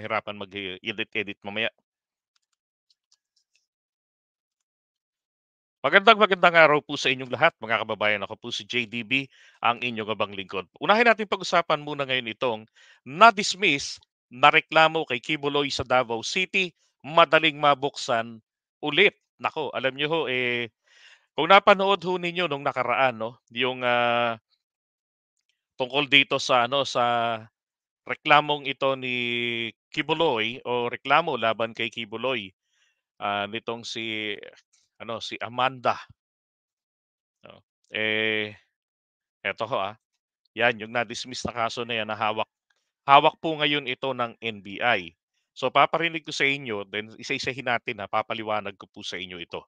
mahirapan mag-edit mamaya. Magandang araw po sa inyong lahat, mga kababayan. Ako po si JDB, ang inyong abang lingkod. Unahin natin pag-usapan muna ngayon itong na-dismiss na reklamo kay Kibuloy sa Davao City, madaling mabuksan ulit. Nako, alam niyo ho, kung napanood ho ninyo nung nakaraan, no, yung tungkol dito sa reklamong ito ni Kibuloy o reklamo laban kay Kibuloy, nitong si Amanda, no? Eh, eto ho, 'yan yung na-dismiss na kaso na 'yan na hawak po ngayon ito ng NBI. So paparinig ko sa inyo, then isa-isahin natin, papaliwanag ko po sa inyo ito.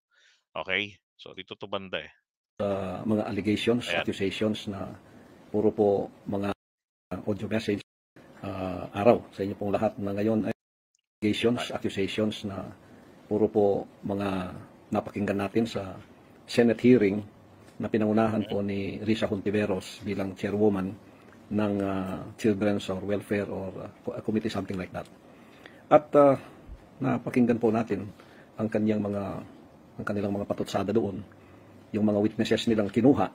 Okay? So dito 'to banda, Mga allegations, Ayan. accusations na puro po mga audio message araw sa inyo pong lahat na ngayon ay allegations, accusations na puro po mga napakinggan natin sa Senate hearing na pinangunahan po ni Risa Hontiveros bilang chairwoman ng Children's or Welfare or Committee, something like that. At napakinggan po natin ang kanilang mga patutsada doon, yung mga witnesses nilang kinuha,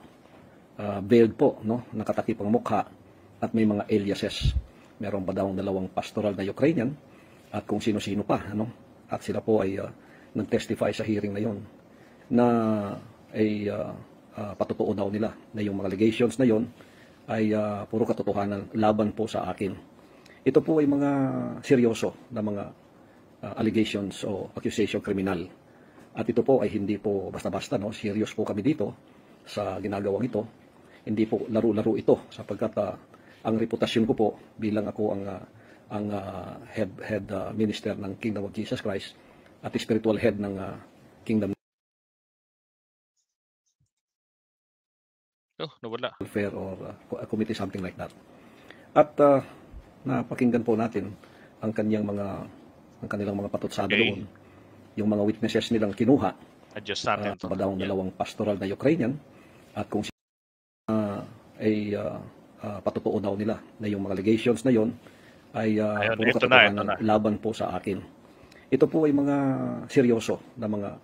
veiled po, no, nakatakip ang mukha at may mga aliases. Meron pa daw dalawang pastoral na Ukrainian at kung sino-sino pa, ano? At sila po ay nag-testify sa hearing na yon na ay patotoo daw nila na yung mga allegations na yon ay puro katotohanan laban po sa akin. Ito po ay mga seryoso na mga allegations o accusation kriminal. At ito po ay hindi po basta-basta, no? Serious po kami dito sa ginagawang ito. Hindi po laro-laro ito sapagkat ang reputasyon ko po bilang ako ang head minister ng Kingdom of Jesus Christ at spiritual head ng Kingdom Nawala. Welfare or Committee, something like that. At napakinggan po natin ang kanilang mga patutsada doon, yung mga witnesses nilang kinuha, Adjust natin to. pa daw dalawang pastoral na Ukrainian at kung ay patotoo daw nila na yung mga allegations na yon ay puro katotohanan laban po sa akin. Ito po ay mga seryoso na mga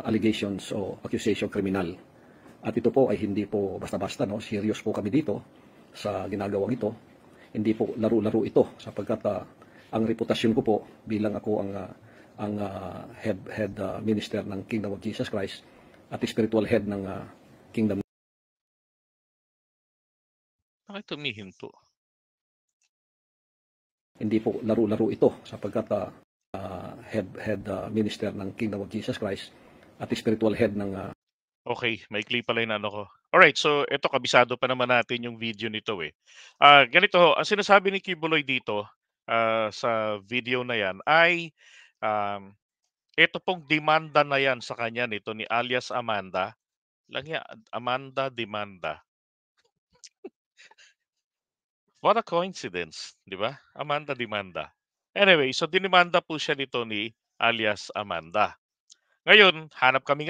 allegations o accusation kriminal. At ito po ay hindi po basta-basta, no? Serious po kami dito sa ginagawang ito. Hindi po laro-laro ito sapagkat ang reputasyon ko po bilang ako ang head minister ng Kingdom of Jesus Christ at spiritual head ng Kingdom. Bakit tumihinto? Hindi po laro-laro ito sapagkat head minister ng Kingdom of Jesus Christ at spiritual head ng Okay, maikli pala yung ano ko. Alright, so ito kabisado pa naman natin yung video nito, ganito ho, ang sinasabi ni Kibuloy dito, sa video na yan ay, ito pong demanda na yan sa kanya nito ni alias Amanda, Amanda demanda. What a coincidence, 'di ba? Amanda demanda. Anyway, so dinemanda po siya nito ni alias Amanda. Ngayon, hanap kami.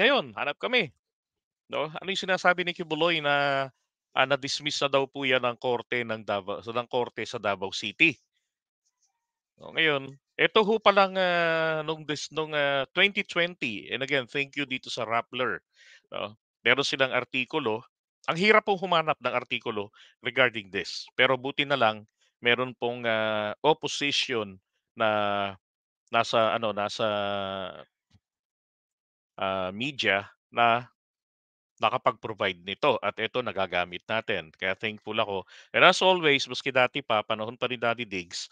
No? Ano yung sinasabi ni Kibuloy na na-dismiss na daw po yan ng korte sa Davao City. No, ngayon, ito ho palang nung 2020, and again, thank you dito sa Rappler. No? Meron silang artikulo. Ang hirap pong humanap ng artikulo regarding this. Pero buti na lang, meron pong opposition na nasa media na nakapag-provide nito at ito nagagamit natin. Kaya thankful ako. And as always, maski dati pa, panahon pa ni Daddy Diggs,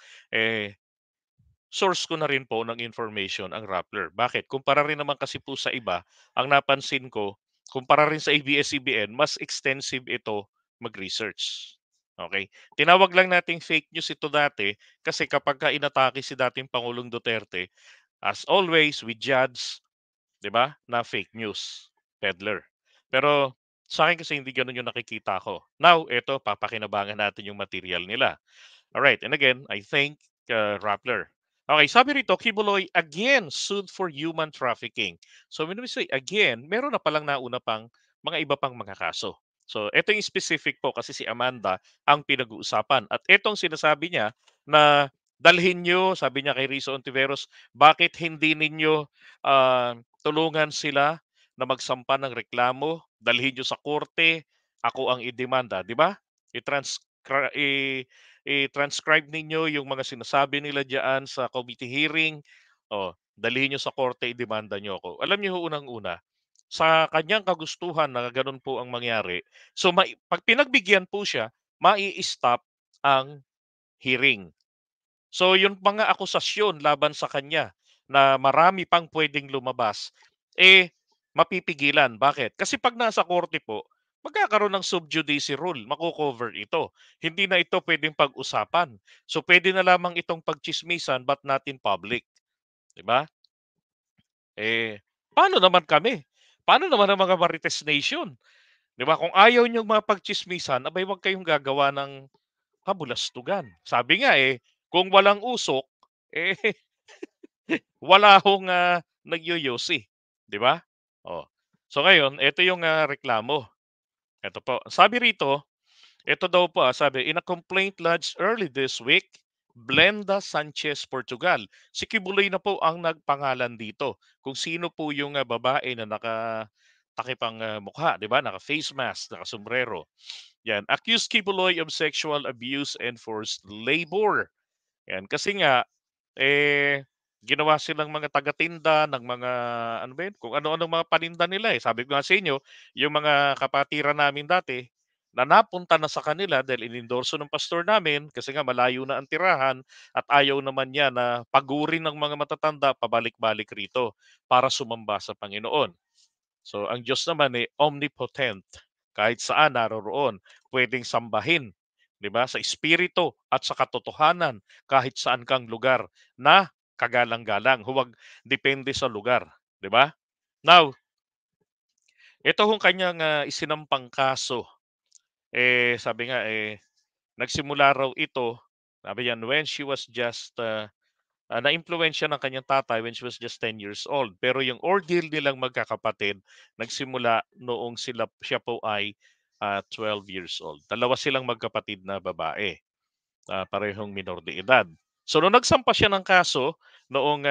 source ko na rin po ng information ang Rappler. Bakit? Kumpara rin naman kasi po sa iba, ang napansin ko, kumpara rin sa ABS-CBN, mas extensive ito mag-research. Okay? Tinawag lang nating fake news ito dati kasi kapag ka inatake si dating Pangulong Duterte, as always, we judge, 'di ba, na fake news, peddler. Pero sa akin kasi hindi gano'n yung nakikita ko. Now, eto papakinabangan natin yung material nila. Alright, and again, I thank Rappler. Okay, sabi rito, Kibuloy again sued for human trafficking. So when we say again, meron na palang nauna pang mga iba pang mga kaso. So ito yung specific po kasi si Amanda ang pinag-uusapan. At itong sinasabi niya na dalhin niyo, sabi niya kay Rizzo Ontiveros, bakit hindi ninyo tulungan sila na magsampa ng reklamo, dalhin niyo sa korte, ako ang idemanda, di ba? I-transcribe ninyo yung mga sinasabi nila diyan sa committee hearing. Oh, dalhin niyo sa korte, idemanda niyo ako. Alam niyo unang-una, sa kanyang kagustuhan na gano'n po ang mangyari, so pag pinagbigyan po siya, mai-stop ang hearing. So yung mga akusasyon laban sa kanya na marami pang puwedeng lumabas, mapipigilan. Bakit? Kasi 'pag nasa korte po, magkakaroon ng sub judice rule, mako-cover ito. Hindi na ito puwedeng pag-usapan. So puwede na lamang itong pagtsismisan but not in public, 'di ba? Paano naman kami? Paano naman ang mga Marites Nation, 'di ba? Kung ayaw niyong mapagtsismisan, abay 'wag kayong gagawa ng kabulastugan. Sabi nga, kung walang usok, eh, wala hong, nagyoyosi, 'di ba? Oh. So ngayon, ito yung, reklamo. Ito po, sabi rito, ito daw po, sabi, "In a complaint lodged early this week, Blenda Sanchez, Portugal." Si Kibuloy na po ang nagpangalan dito kung sino po yung, babae na nakatakipang, mukha, 'di ba, naka-face mask, naka-sombrero. 'Yan, accused Kibuloy of sexual abuse and forced labor. 'Yan, kasi nga, ginawa silang mga tagatinda ng mga ano ba 'yun, kung ano-anong mga paninda nila, eh. Sabi ko nga sa inyo, yung mga kapatiran namin dati na napunta na sa kanila dahil inendorso ng pastor namin kasi nga malayo na ang tirahan at ayaw naman niya na pagurin ng mga matatanda pabalik-balik rito para sumamba sa Panginoon. So ang Diyos naman, omnipotent. Kahit saan naroroon, puwedeng sambahin, 'di ba, sa espiritu at sa katotohanan kahit saan kang lugar na kagalang-galang, huwag depende sa lugar, 'di ba? Now, ito hong kanyang, isinampang kaso, sabi nga, nagsimula raw ito, sabi niyan, when she was just, naimpluwensya ng kanyang tatay when she was just 10 years old. Pero yung ordeal nilang magkakapatid nagsimula noong siya po ay 12 years old. Dalawa silang magkapatid na babae, parehong minor de edad. So nung nagsampa siya ng kaso noong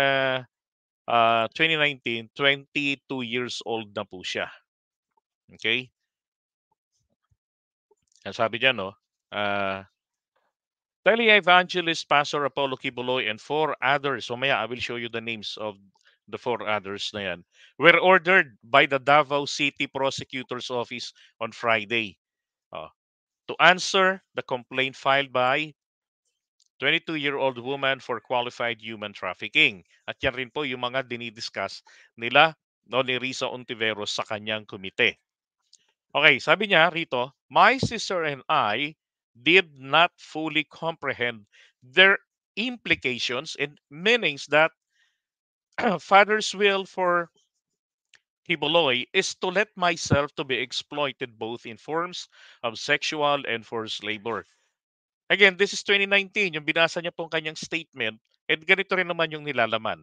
2019, 22 years old na po siya. Okay? Ang sabi niya, no, ah, Tele-evangelist Pastor Apollo Kibuloy and four others, mamaya I will show you the names of the four others na yan, were ordered by the Davao City Prosecutor's Office on Friday uh, to answer the complaint filed by 22-year-old woman for qualified human trafficking. At yan rin po yung mga dinidiscuss nila no, ni Risa Ontiveros sa kanyang komite. Okay, sabi niya rito, my sister and I did not fully comprehend their implications and meanings that father's will for Hiboloy is to let myself to be exploited both in forms of sexual and forced labor. Again, this is 2019, yung binasa niya pong kanyang statement, and ganito rin naman yung nilalaman.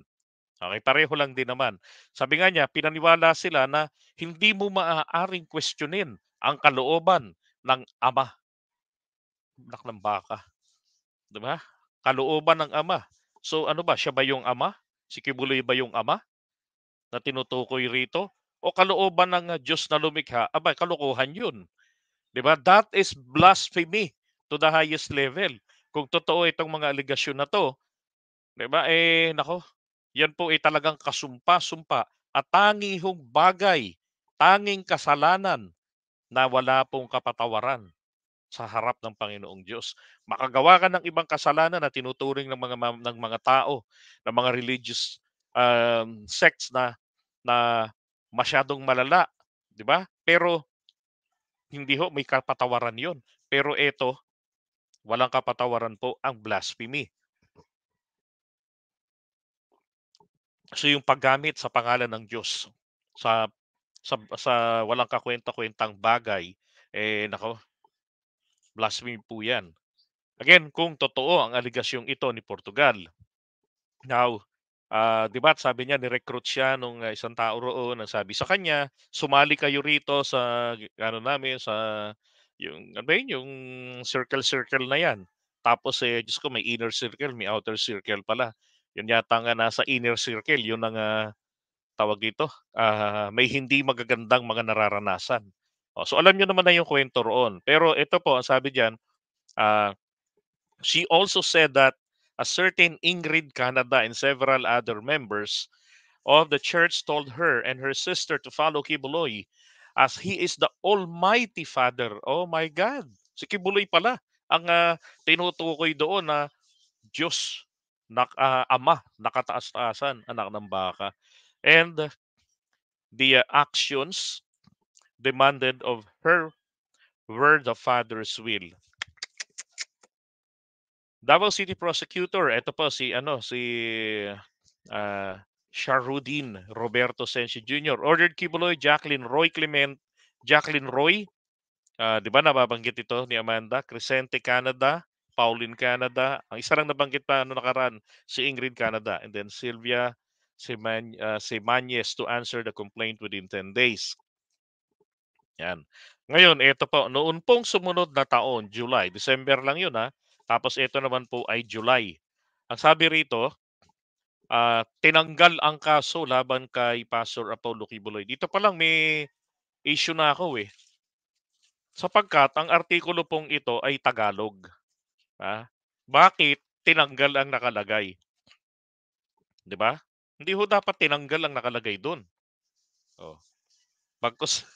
Okay, pareho lang din naman. Sabi nga niya, pinaniwala sila na hindi mo maaaring questionin ang kalooban ng ama, anak ng baka, 'di ba? Kalooban ng ama. So ano ba, siya ba yung ama? Si Kibuloy ba yung ama na tinutukoy rito? O kalooban ng Diyos na lumikha? Aba, kalokohan yun. 'Di ba? That is blasphemy to the highest level. Kung totoo itong mga aligasyon na to, 'di ba? Nako, yan po ay talagang kasumpa-sumpa at tanging bagay, tanging kasalanan na wala pong kapatawaran sa harap ng Panginoong Diyos. Makagawa ka ng ibang kasalanan na tinuturing ng mga tao, ng mga religious sects na masyadong malala, 'di ba? Pero hindi ho may kapatawaran 'yon. Pero ito, walang kapatawaran po ang blasphemy. So yung paggamit sa pangalan ng Diyos sa sa walang kakuwenta-kuwentang bagay, nako, blasphemy po 'yan. Again, kung totoo ang aligasyong ito ni Portugal. Now, 'di ba sabi niya ni-recruit siya nung, isang tao roon, ang sabi sa kanya, "Sumali kayo rito sa ano namin, sa yung ano ba yun, yung circle-circle na 'yan." Tapos, Diyos ko, may inner circle, may outer circle pala. Yun yata nga nasa inner circle, yun ang tawag dito, may hindi magagandang mga nararanasan. So alam niyo naman na yung kwento roon. Pero ito po, ang sabi diyan, ah, she also said that a certain Ingrid Canada and several other members of the church told her and her sister to follow Kibuloy as he is the Almighty Father. Oh my God! Si Kibuloy pala ang tinutukoy doon na Diyos, Ama, nakataas-taasan, anak ng baka. And the actions demanded of her were the Father's will. Davao City Prosecutor, ito po si Sharudin Roberto Sensi Jr. ordered Kibuloy, Jacqueline Roy, 'di ba nababanggit ito ni Amanda, Crescente Canada, Pauline Canada, ang isa lang nabanggit pa nakaraan, si Ingrid Canada, and then Sylvia Simañez to answer the complaint within 10 days. Yan. Ngayon, ito po, noon pong sumunod na taon, July, December lang yun tapos ito naman po ay July. Ang sabi rito, tinanggal ang kaso laban kay Pastor Apollo Kibuloy. Dito pa lang may issue na ako sapagkat ang artikulo pong ito ay Tagalog. Bakit tinanggal ang nakalagay? 'Di ba? Hindi ho dapat tinanggal ang nakalagay doon. Oh. Bagkus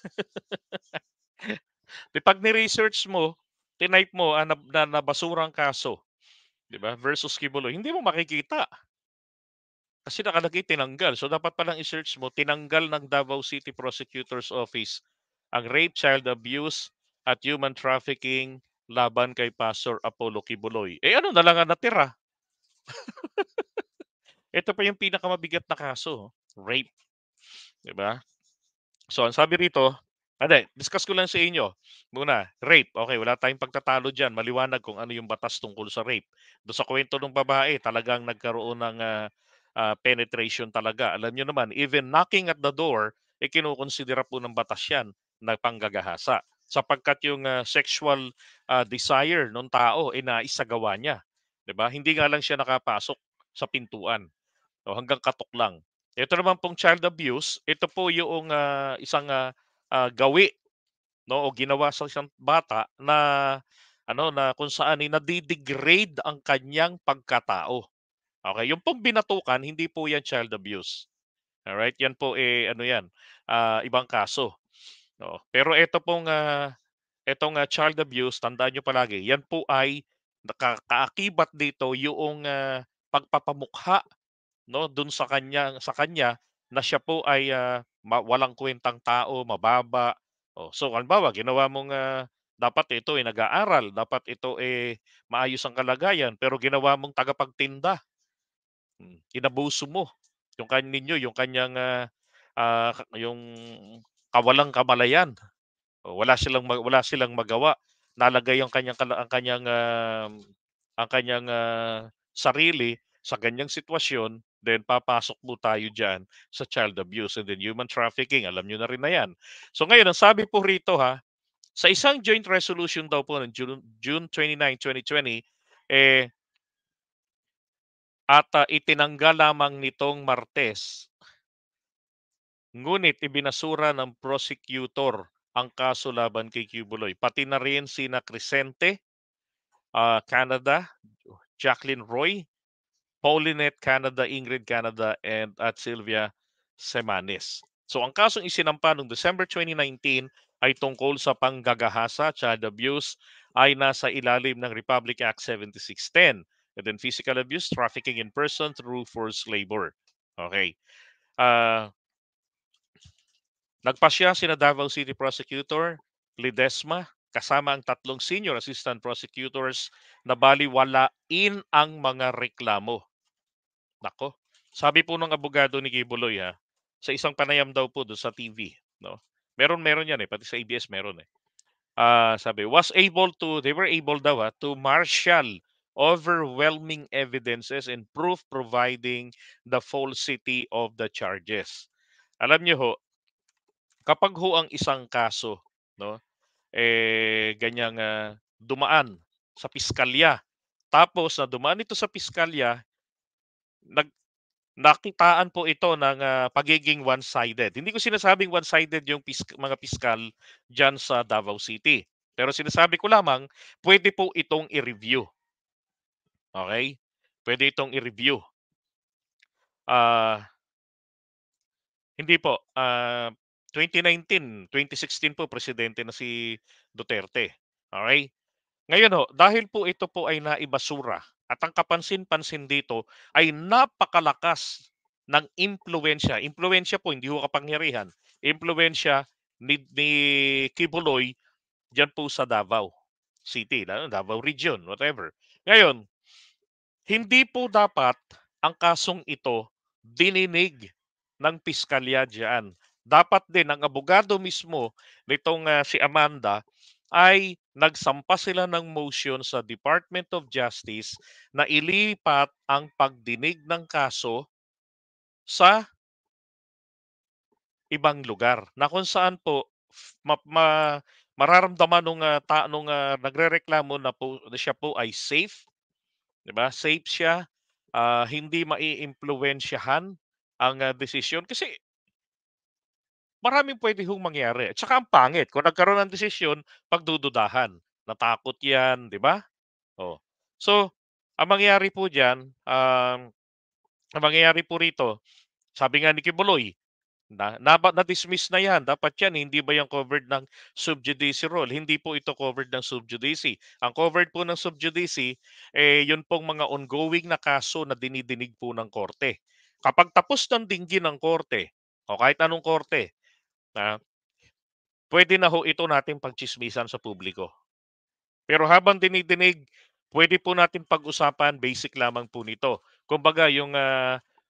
pag ni-research mo, tinype mo na basurang kaso, 'di ba? Versus Kibuloy, hindi mo makikita. Kasi nakalagay tinanggal. So dapat palang i-search mo, tinanggal ng Davao City Prosecutor's Office ang rape, child abuse at human trafficking laban kay Pastor Apollo Kibuloy. Ano na lang ang natira? Ito pa yung pinakamabigat na kaso, rape, 'di ba? So ang sabi rito, discuss ko lang sa inyo muna, rape, okay, wala tayong pagtatalo diyan, maliwanag kung ano yung batas tungkol sa rape. Doon sa kwento ng babae, talagang nagkaroon ng penetration talaga. Alam niyo naman, even knocking at the door, kinukonsidera po ng batas yan na panggagahasa. Sapagkat yung sexual desire ng tao, naisagawa niya. 'Di ba? Hindi nga lang siya nakapasok sa pintuan. O hanggang katok lang. Ito naman pong child abuse, ito po yung isang gawi, no, o ginawa sa isang bata na na kung saan nade-degrade ang kanyang pagkatao. Okay, yung pong binatukan, hindi po yan child abuse. Alright, yan po ano yan, ibang kaso. No. Pero ito pong etong child abuse, tandaan nyo palagi, yan po ay kaakibat dito yung pagpapamukha, no, dun sa kanya na siya po ay walang kwentang tao, mababa. So halimbawa, ginawa mong dapat ito ay nag-aaral, dapat ito maayos ang kalagayan, pero ginawa mong tagapagtinda. Inabuso mo yung kanyang yung kawalang kamalayan. Wala silang magawa. Nalagay ang kanyang sarili sa ganyang sitwasyon, then papasok po tayo diyan sa child abuse and then human trafficking, alam niyo na rin na 'yan. So ngayon ang sabi po rito sa isang joint resolution daw po ng June 29, 2020, at itinanggal lamang nitong Martes, ngunit ibinasura ng prosecutor ang kaso laban kay Kibuloy. Pati na rin sina Crescente Canada, Jacqueline Roy, Paulinette Canada, Ingrid Canada, and at Sylvia Semanes. So ang kasong isinampa noong December 2019 ay tungkol sa panggagahasa, child abuse, ay nasa ilalim ng Republic Act 7610. And then physical abuse, trafficking in person through forced labor. Okay. Nagpasya sina Davao City Prosecutor Ledesma kasama ang tatlong senior assistant prosecutors na baliwalain ang mga reklamo. Nako. Sabi po ng abogado ni Kibuloy sa isang panayam daw po doon sa TV, no. Meron yan pati sa ABS meron sabi they were able daw to marshal overwhelming evidences and proof providing the falsity of the charges. Alam niyo ho, kapag ho ang isang kaso, no, ganyang dumaan sa piskalya, Tapos na dumaan ito sa piskalya, nag nakitaan po ito ng, pagiging one-sided. Hindi ko sinasabing one-sided yung mga piskal diyan sa Davao City. Pero sinasabi ko lamang, pwede po itong i-review, okey? Puwede itong i-review. Ah, hindi po, 2016 po presidente na si Duterte, okey? Ngayon ho, dahil po ito po ay naibasura at ang kapansin-pansin dito ay napakalakas ng impluwensiya. Impluwensiya po, hindi ho kapangyarihan. Impluwensiya ni Kibuloy diyan po sa Davao City, Davao Region, whatever. Ngayon, hindi po dapat ang kasong ito dininig ng piskalya diyan. Dapat din ang abogado mismo nitong, si Amanda ay nagsampa sila ng motion sa Department of Justice na ilipat ang pagdinig ng kaso sa ibang lugar na kung saan po f ma ma mararamdaman nung nagrereklamo na siya po ay safe, 'di ba? Safe siya, hindi maiimpluwensyahan ang, desisyon kasi maraming puwede hong mangyari at saka ang pangit kung nagkaroon ng desisyon pagdududahan, natakot 'yan, 'di ba? Oh. So, ang mangyayari po diyan, ang mangyayari po rito, sabi nga ni Kibuloy, na-dismiss na 'yan, dapat 'yan hindi ba 'yan covered ng sub judice rule? Hindi po ito covered ng sub judice. Ang covered po ng sub judice, eh, 'yun pong mga ongoing na kaso na dinidinig po ng korte. Kapag tapos ng dinggin ng korte o kahit anong korte, ah, puwede na ho ito nating pagtsismisan sa publiko. Pero habang dinidinig, puwede po natin pag-usapan, basic lamang po nito. Kumbaga yung,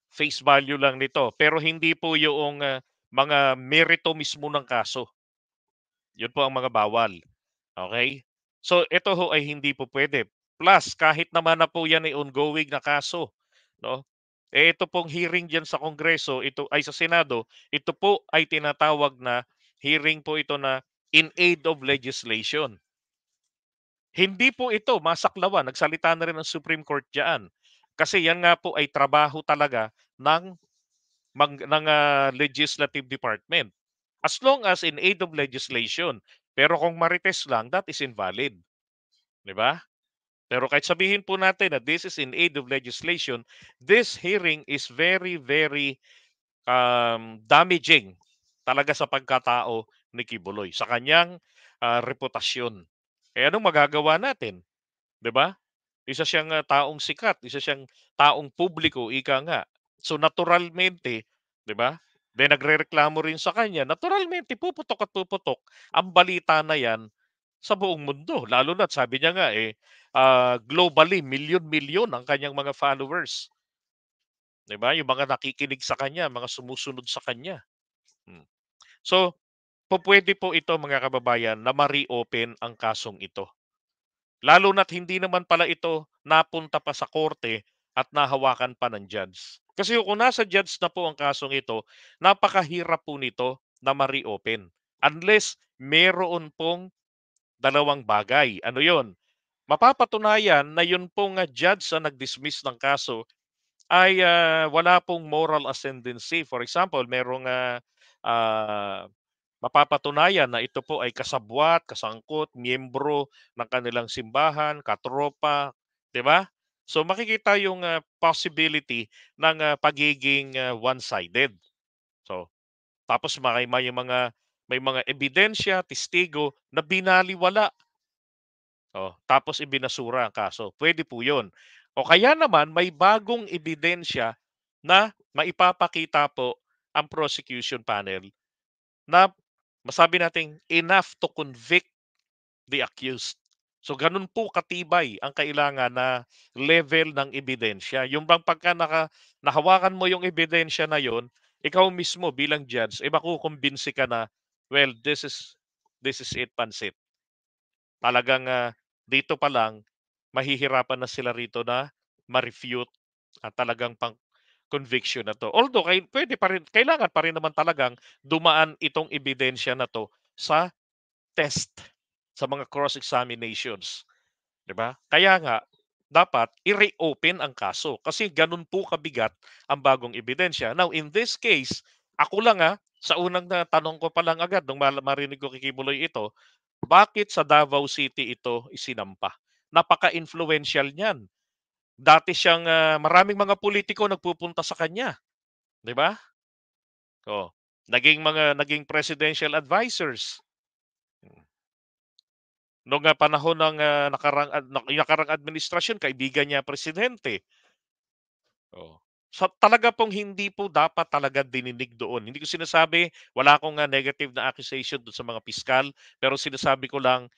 face value lang nito, pero hindi po yung mga merito mismo ng kaso. Yun po ang mga bawal, okay. So ito ho ay hindi po puwede. Plus kahit naman na po yan ay ongoing na kaso, 'no, eh, ito pong hearing diyan sa Kongreso, ito ay sa Senado, ito po ay tinatawag na hearing po ito na in aid of legislation. Hindi po ito masaklawan, nagsalita na rin ang Supreme Court diyan. Kasi yan nga po ay trabaho talaga ng legislative department. As long as in aid of legislation. Pero kung marites lang, that is invalid, 'di ba? Pero kahit sabihin po natin na this is in aid of legislation, this hearing is very, very, damaging talaga sa pagkatao ni Kibuloy, sa kanyang, reputasyon. Eh, anong magagawa natin, 'di ba? Isa siyang, taong sikat, isa siyang taong publiko, ika nga. So, naturalmente, 'di ba? Then nagrereklamo rin sa kanya, naturalmente puputok at puputok ang balita na 'yan sa buong mundo. Lalo na't sabi niya nga, eh, globally milyon-milyon ang kanyang mga followers, 'di ba? Yung mga nakikinig sa kanya, mga sumusunod sa kanya. Hmm. So, pupuwede po ito mga kababayan na ma-reopen ang kasong ito. Lalo na't hindi naman pala ito napunta pa sa korte at nahawakan pa ng judge. Kasi kung nasa judge na po ang kasong ito, napakahirap po nito na ma-reopen. Unless meron pong dalawang bagay. Ano yon? Mapapatunayan na yun pong judge na nag-dismiss ng kaso ay wala pong moral ascendancy. For example, merong ah, mapapatunayan na ito po ay kasabwat, kasangkot, miyembro ng kanilang simbahan, katropa, 'di ba? So makikita yung possibility ng pagiging one-sided. So tapos may mga ebidensya, testigo na binaliwala. Oh, tapos ibinasura ang kaso. Pwede po 'yun. O kaya naman may bagong ebidensya na maipapakita po ang prosecution panel na masabi nating enough to convict the accused. So ganun po katibay ang kailangan na level ng ebidensya. Yung bang pagka nahawakan mo yung ebidensya na yon, ikaw mismo bilang judge, eh makukumbinsi ka na, well, this is it, pansit. Talagang dito pa lang, mahihirapan na sila rito na ma-refute at talagang pang conviction na 'to. Although puwede pa rin, kailangan pa rin naman talagang dumaan itong ebidensya na 'to sa test, sa mga cross examinations, 'di ba? Kaya nga dapat i-reopen ang kaso kasi ganun po kabigat ang bagong ebidensya. Now, in this case, ako lang sa unang na tanong ko pa lang agad nung marinig ko kay Kibuloy ito, bakit sa Davao City ito isinampa? Napaka-influential niyan. Dati siyang maraming mga politiko nagpupunta sa kanya, 'di ba? Oh, naging presidential advisors. Noong panahon ng nakarang administrasyon, kaibigan niya presidente. Oh. Talaga pong hindi po dapat talaga dininig doon. Hindi ko sinasabi, wala akong negative na accusation doon sa mga piskal, pero sinasabi ko lang,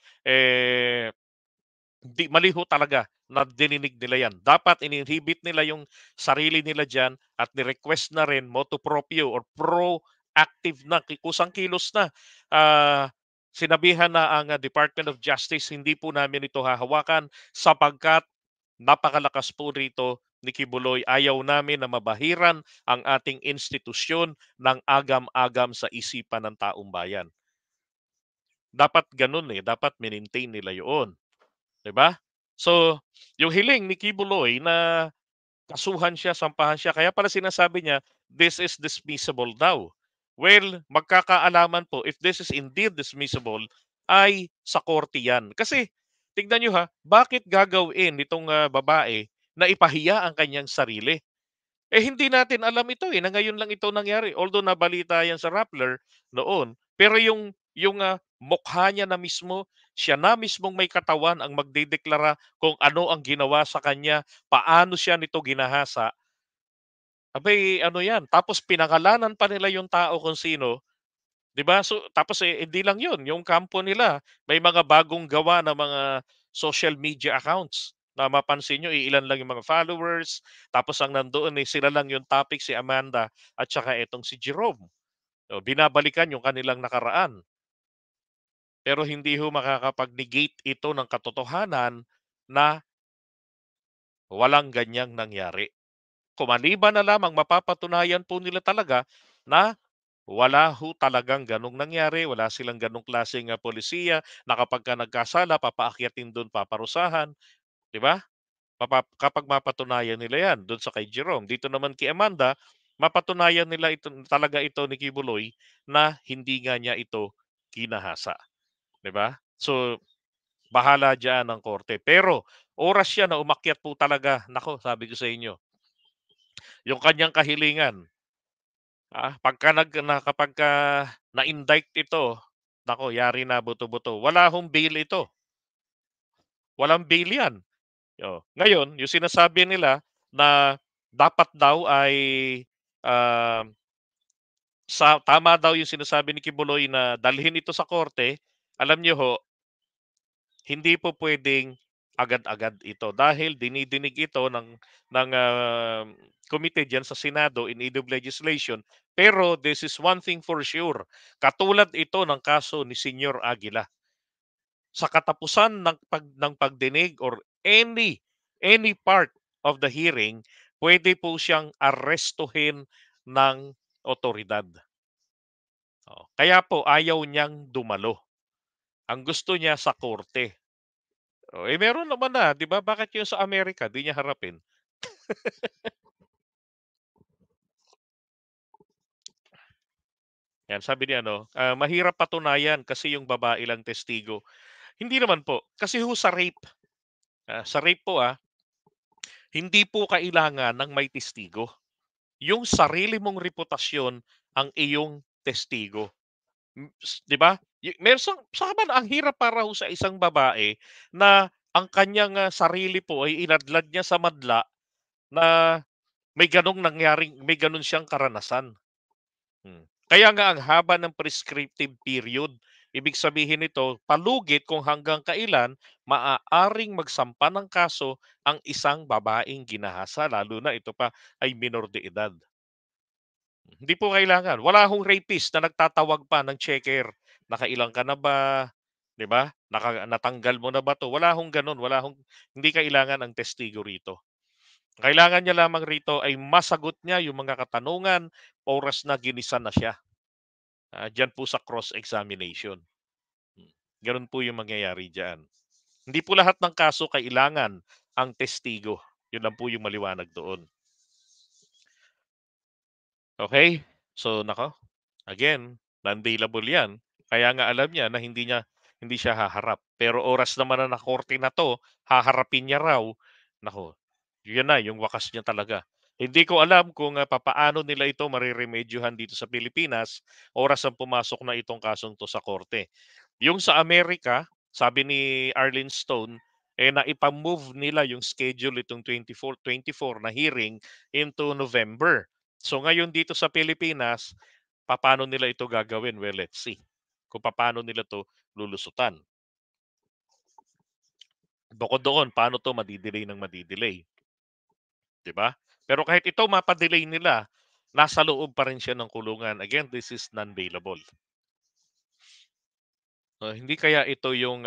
mali ho talaga na dininig nila yan. Dapat ininhibit nila yung sarili nila dyan at ni-request na rin motu proprio or proactive na, kusang kilos na. Sinabihan na ang Department of Justice, hindi po namin ito hahawakan sapagkat napakalakas po rito ni Kibuloy. Ayaw namin na mabahiran ang ating institusyon ng agam-agam sa isipan ng taong bayan. Dapat ganun dapat maintain nila yun. 'Di ba? So, yung hiling ni Kibuloy na kasuhan siya, sampahan siya, kaya pala sinasabi niya, this is dismissible daw. Well, magkakaalaman po, if this is indeed dismissible, ay sa korte yan. Kasi, tignan nyo bakit gagawin nitong babae na ipahiya ang kanyang sarili? Hindi natin alam ito na ngayon lang ito nangyari. Although nabalita yan sa Rappler noon, pero yung mukha niya na mismo, siya na mismong may katawan ang magdedeklara kung ano ang ginawa sa kanya, paano siya nito ginahasa. Abay, ano yan, tapos pinangalanan pa nila yung tao kung sino, 'di ba? So tapos hindi lang 'yun, yung kampo nila may mga bagong gawa na mga social media accounts na mapansin niyo iilan lang yung mga followers, tapos ang nandoon sila lang yung topic, si Amanda at saka etong si Jerome. O, binabalikan yung kanilang nakaraan. Pero hindi ho makakapag-negate ito ng katotohanan na walang ganyang nangyari. Kumaliban na lamang mapapatunayan po nila talaga na wala ho talagang gano'ng nangyari, wala silang gano'ng klaseng polisiya na kapagka nagkasala papaakyatin do'n, paparusahan, 'di ba? Kapag mapatunayan nila 'yan do'n sa kay Jerome. Dito naman kay Amanda, mapatunayan nila ito talaga ito ni Kibuloy na hindi nga niya ito ginahasa, 'di ba? So, bahala diyan ang korte. Pero oras siya na umakyat po talaga, naku sabi ko sa inyo, yung kanyang kahilingan. Kapagka na-indict ito, naku yari na buto-buto. Wala hong bail ito, walang bail 'yan. Ngayon yung sinasabi nila na dapat daw ay, ah, tama daw yung sinasabi ni Kibuloy na dalhin ito sa korte. Alam niyo ho, hindi po puwedeng agad-agad ito dahil dinidinig ito ng komite diyan sa Senado in aid of legislation. Pero this is one thing for sure, katulad ito ng kaso ni Senyor Aguila. Sa katapusan ng pagdinig or any part of the hearing, pwede po siyang arestuhin ng otoridad. Kaya po ayaw niyang dumalo. Ang gusto niya sa korte. Meron naman 'di ba? Bakit yung sa Amerika 'di niya harapin? Yan sabi ni ano, mahirap patunayan kasi yung babae lang testigo. Hindi naman po, kasi ho sa rape po hindi po kailangan ng may testigo. Yung sarili mong reputasyon ang iyong testigo. 'Di ba? Meron saka ang hirap para ho sa isang babae na ang kanyang sarili po ay inadlad niya sa madla na may gano'n siyang karanasan. Kaya nga ang haba ng prescriptive period. Ibig sabihin nito, palugit kung hanggang kailan maaaring magsampa ng kaso ang isang babaeng ginahasa, lalo na ito pa ay minor de edad. Hindi po kailangan. Wala hong rapist na nagtatawag pa ng checker. Nakailang ka na ba? 'Di ba? Natanggal mo na ba 'to? Wala hong gano'n. Hindi kailangan ang testigo rito. Kailangan niya lamang rito ay masagot niya yung mga katanungan oras na ginisa na siya. Diyan po sa cross-examination. Hmm, Gano'n po yung mangyayari diyan. Hindi po lahat ng kaso kailangan ang testigo. Yun lang po yung maliwanag doon. Okay? So, nako, again, non-bailable 'yan. Kaya nga alam niya na hindi siya haharap. Pero oras naman na korte na 'to, haharapin niya raw, naku, 'yun na yung wakas niya talaga. Hindi ko alam kung, papaano nila ito mareremedyohan dito sa Pilipinas, oras ang pumasok na itong kasong 'to sa korte. Yung sa Amerika, sabi ni Arlene Stone, naipa-move nila yung schedule itong 24 na hearing into November. So ngayon dito sa Pilipinas, papaano nila ito gagawin? Well, let's see kung papaano nila 'to lulusutan. Bukod doon, paano 'to madi-delay ng madi-delay, 'di ba? Pero kahit ito mapa-delay nila, nasa loob pa rin siya ng kulungan. Again, this is non-bailable. Hindi kaya ito yung,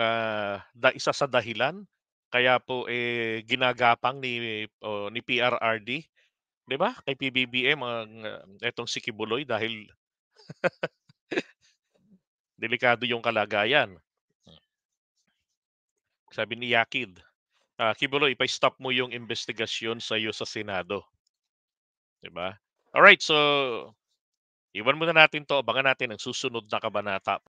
isa sa dahilan kaya po, ginagapang ni PRRD, 'di ba, kay PBBM ang, etong si Kibuloy dahil delikado yung kalagayan. Sabi ni Yakid, "Kibuloy, ipa-stop mo yung investigasyon sa'yo sa Senado." 'Di ba? Alright, so iwan muna natin 'to, abangan natin ang susunod na kabanata.